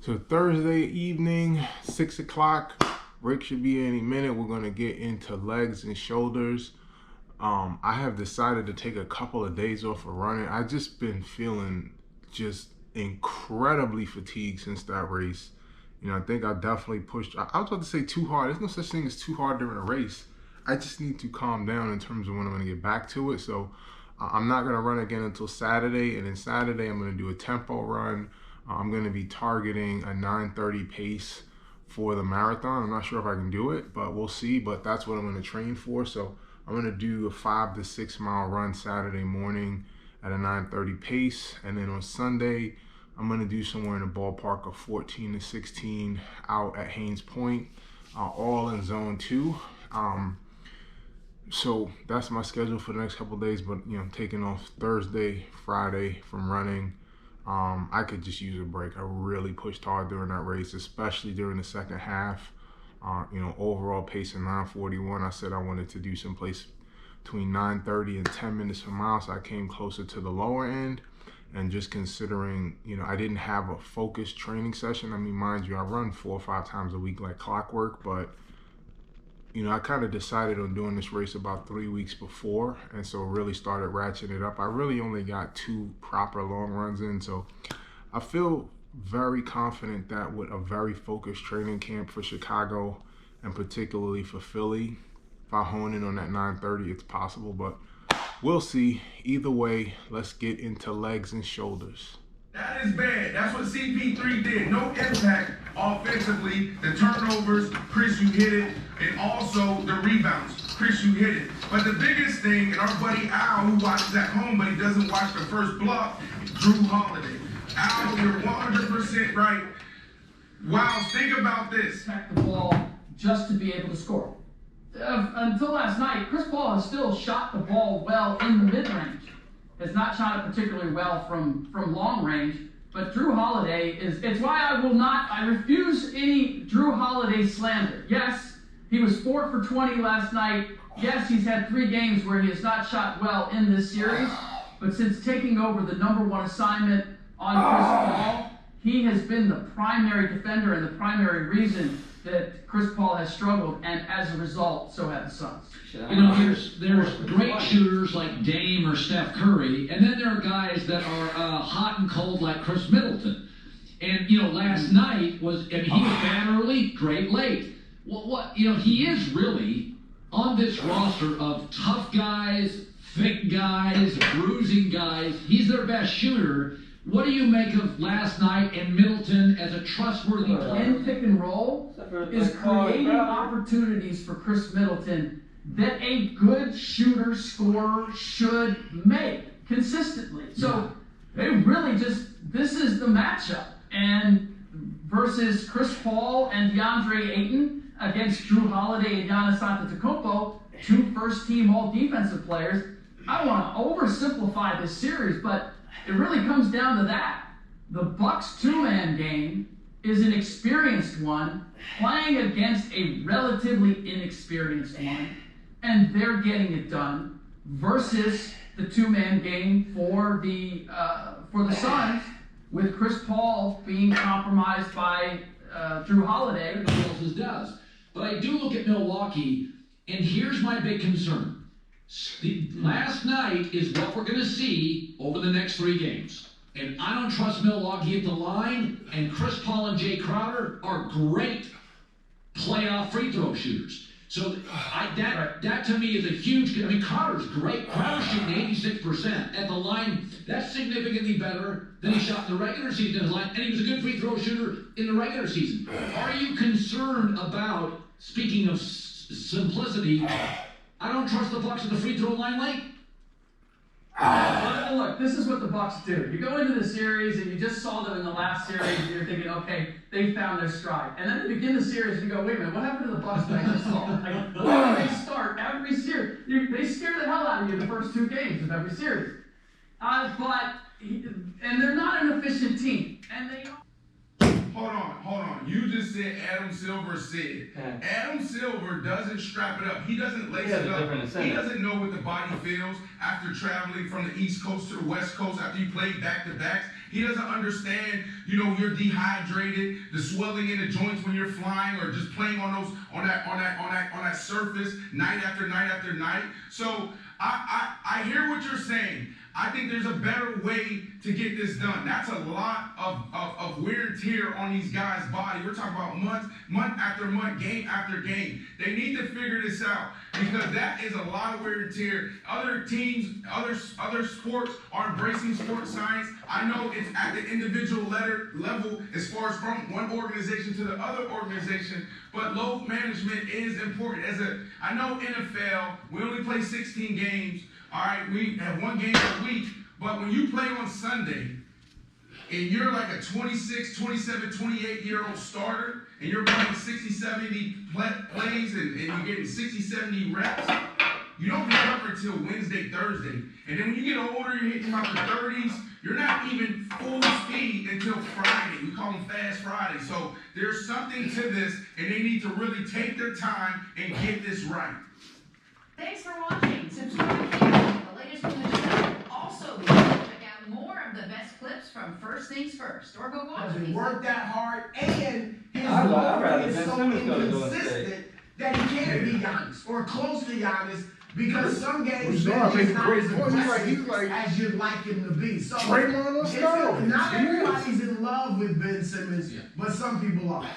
So Thursday evening, 6 o'clock. Rick should be any minute. We're gonna get into legs and shoulders. I have decided to take a couple of days off of running. I just been feeling just incredibly fatigued since that race. I think I definitely pushed. I was about to say too hard. There's no such thing as too hard during a race. I just need to calm down in terms of when I'm gonna get back to it. So I'm not gonna run again until Saturday, and then Saturday I'm gonna do a tempo run. I'm going to be targeting a 9:30 pace for the marathon. I'm not sure if I can do it, but we'll see. But that's what I'm going to train for. So I'm going to do a 5 to 6 mile run Saturday morning at a 9:30 pace. And then on Sunday, I'm going to do somewhere in the ballpark of 14 to 16 out at Haynes Point, all in zone 2. So that's my schedule for the next couple of days. But, I'm taking off Thursday, Friday from running. I could just use a break. I really pushed hard during that race, especially during the second half. Overall pace of 9:41. I said I wanted to do someplace between 9:30 and 10 minutes per mile, so I came closer to the lower end. And just considering, I didn't have a focused training session. I mean, mind you, I run 4 or 5 times a week like clockwork, but I kind of decided on doing this race about 3 weeks before, and so really started ratcheting it up. I really only got 2 proper long runs in, so I feel very confident that with a very focused training camp for Chicago, and particularly for Philly, if I hone in on that 9:30, it's possible, but we'll see. Either way, let's get into legs and shoulders. That is bad. That's what CP3 did. No impact offensively. The turnovers, Chris, you hit it, and also the rebounds. Chris, you hit it. But the biggest thing, and our buddy Al, who watches at home, but he doesn't watch the first block, Drew Holiday. Al, you're 100% right. Wow, think about this. Attack the ball just to be able to score. Until last night, Chris Paul has still shot the ball well in the mid-range. Has not shot it particularly well from long range, but Drew Holiday it's why I refuse any Drew Holiday slander. Yes, he was 4 for 20 last night. Yes, he's had 3 games where he has not shot well in this series, but since taking over the #1 assignment on Chris Paul, he has been the primary defender and the primary reason that Chris Paul has struggled, and as a result, so have the Suns. There's great shooters like Dame or Steph Curry, and then there are guys that are hot and cold like Chris Middleton. And last night he was bad early, great late. He is really on this roster of tough guys, thick guys, bruising guys. He's their best shooter. What do you make of last night and Middleton as a trustworthy player? In pick and roll is creating opportunities for Chris Middleton that a good shooter, scorer should make consistently. So they really this is the matchup. And versus Chris Paul and DeAndre Ayton against Drew Holiday and Giannis Antetokounmpo, 2 first-team all-defensive players. I don't want to oversimplify this series, but it really comes down to that. The Bucks 2-man game is an experienced one playing against a relatively inexperienced one, and they're getting it done, versus the 2-man game for the Suns with Chris Paul being compromised by Drew Holiday. Nobody else does. But I do look at Milwaukee, and here's my big concern. Last night is what we're going to see over the next 3 games. And I don't trust Milwaukee at the line, and Chris Paul and Jay Crowder are great playoff free throw shooters. So that to me is a huge. Crowder's great. Crowder's shooting 86% at the line. That's significantly better than he shot in the regular season at the line, and he was a good free throw shooter in the regular season. Are you concerned about, speaking of simplicity, I don't trust the Bucks at the free throw line late? Look, this is what the Bucks do. You go into the series and you just saw them in the last series and you're thinking, okay, they found their stride. And then they begin the series and you go, wait a minute, what happened to the Bucks that I just saw? Like, why do they start every series? They scare the hell out of you the first 2 games of every series. And they're not an efficient team. And they are. Hold on. You just said Adam Silver said. Adam Silver doesn't strap it up. He doesn't lace it up. He doesn't know what the body feels after traveling from the East Coast to the West Coast after he played back-to-backs. He doesn't understand, you're dehydrated, the swelling in the joints when you're flying or just playing on that surface night after night after night. So I hear what you're saying. I think there's a better way to get this done. That's a lot of wear and tear on these guys' body. We're talking about month after month, game after game. They need to figure this out because that is a lot of wear and tear. Other teams, other sports are embracing sports science. I know it's at the individual level as far as from one organization to the other organization, but load management is important. I know NFL, we only play 16 games. All right, we have one game a week, but when you play on Sunday and you're like a 26, 27, 28-year-old starter and you're playing 60, 70 plays and you're getting 60, 70 reps, you don't recover until Wednesday, Thursday. And then when you get older, you're hitting about the 30s, you're not even full speed until Friday. We call them Fast Friday. So there's something to this, and they need to really take their time and get this right. Thanks for watching. Subscribe here for the latest from the show. Also, be sure to check out more of the best clips from First Things First. Or go watch Doesn't these. work that hard, and his I'd load rather is Ben so Simmons go to Golden inconsistent that he can't be Giannis or close to Giannis because some games Well, Ben make is a not great as point. He's aggressive like as you'd like him to be. So Draymond or Stone. not He is. everybody's in love with Ben Simmons, but some people are.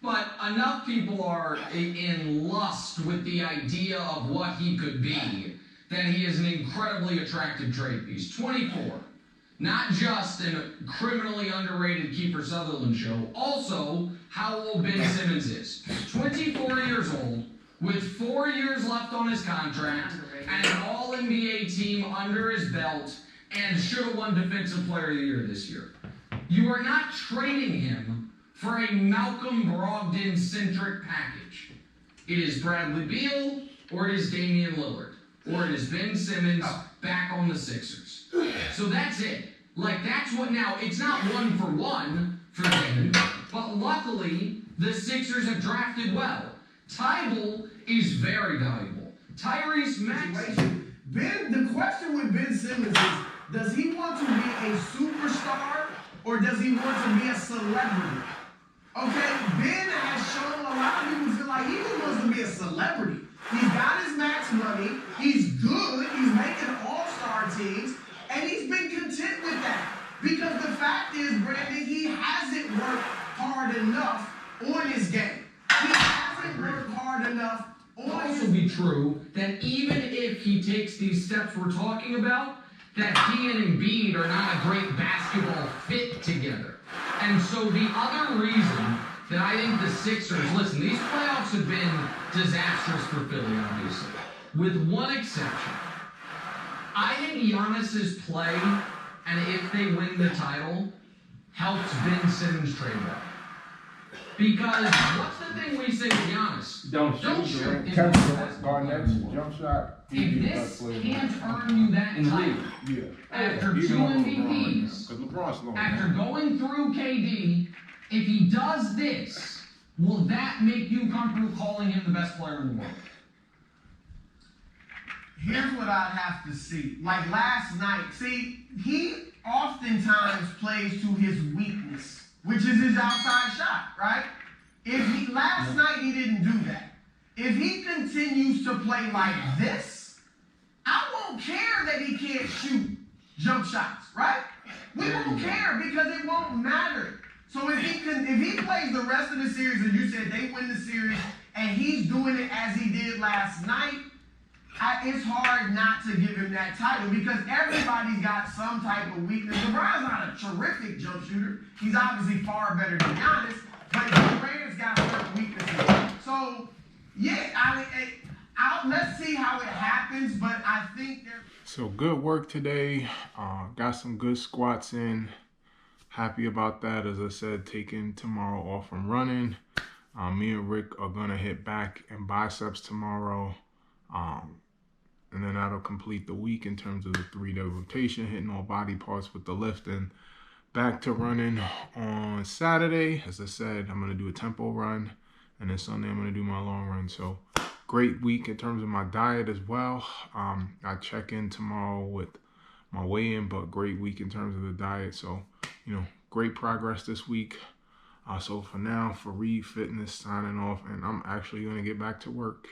But enough people are in lust with the idea of what he could be that he is an incredibly attractive trade piece. 24. Not just a criminally underrated Kiefer Sutherland show, also how old Ben Simmons is. 24 years old, with 4 years left on his contract, and an all-NBA team under his belt, and should have won Defensive Player of the Year this year. You are not trading him for a Malcolm Brogdon-centric package. It is Bradley Beal, or it is Damian Lillard, or it is Ben Simmons back on the Sixers. So that's it. That's what now, it's not 1-for-1 for them, but luckily, the Sixers have drafted well. Tybal is very valuable. Tyrese Maxey. The question with Ben Simmons is, does he want to be a superstar or does he want to be a celebrity? Okay, Ben has shown a lot of people feel like he just wants to be a celebrity. He's got his max money, he's good, he's making all-star teams, and he's been content with that. Because the fact is, Brandon, he hasn't worked hard enough on his game. He hasn't worked hard enough on his Also be true that even if he takes these steps we're talking about, that he and Embiid are not a great basketball fit together. And so the other reason that I think the Sixers, listen, these playoffs have been disastrous for Philly, obviously, with one exception. I think Giannis's play, and if they win the title, helps Ben Simmons trade well. Because what's the thing we say with Giannis? Don't shoot. Kevin Garnett's jump shot. If this can't earn you that title, Yeah. after Even two over MVPs, because LeBron's slow. after going through KD, if he does this, will that make you comfortable calling him the best player in the world? Here's what I'd have to see. Like last night, he oftentimes plays to his weakness, which is his outside shot, right? Last night he didn't do that. If he continues to play like this, I won't care that he can't shoot jump shots, right? We won't care because it won't matter. So if he plays the rest of the series, and you said they win the series, and he's doing it as he did last night, it's hard not to give him that title because everybody's got some type of weakness. LeBron's not a terrific jump shooter. He's obviously far better than Giannis, but Durant's got certain weaknesses. So, yeah, let's see how it happens, but I think they're... So good work today. Got some good squats in. Happy about that. As I said, taking tomorrow off from running. Me and Rick are going to hit back and biceps tomorrow. And then that'll complete the week in terms of the 3-day rotation, hitting all body parts with the lift. And back to running on Saturday. As I said, I'm going to do a tempo run. And then Sunday, I'm going to do my long run. So great week in terms of my diet as well. I check in tomorrow with my weigh-in, but great week in terms of the diet. So, great progress this week. So for now, Fareed Fitness signing off, and I'm actually going to get back to work.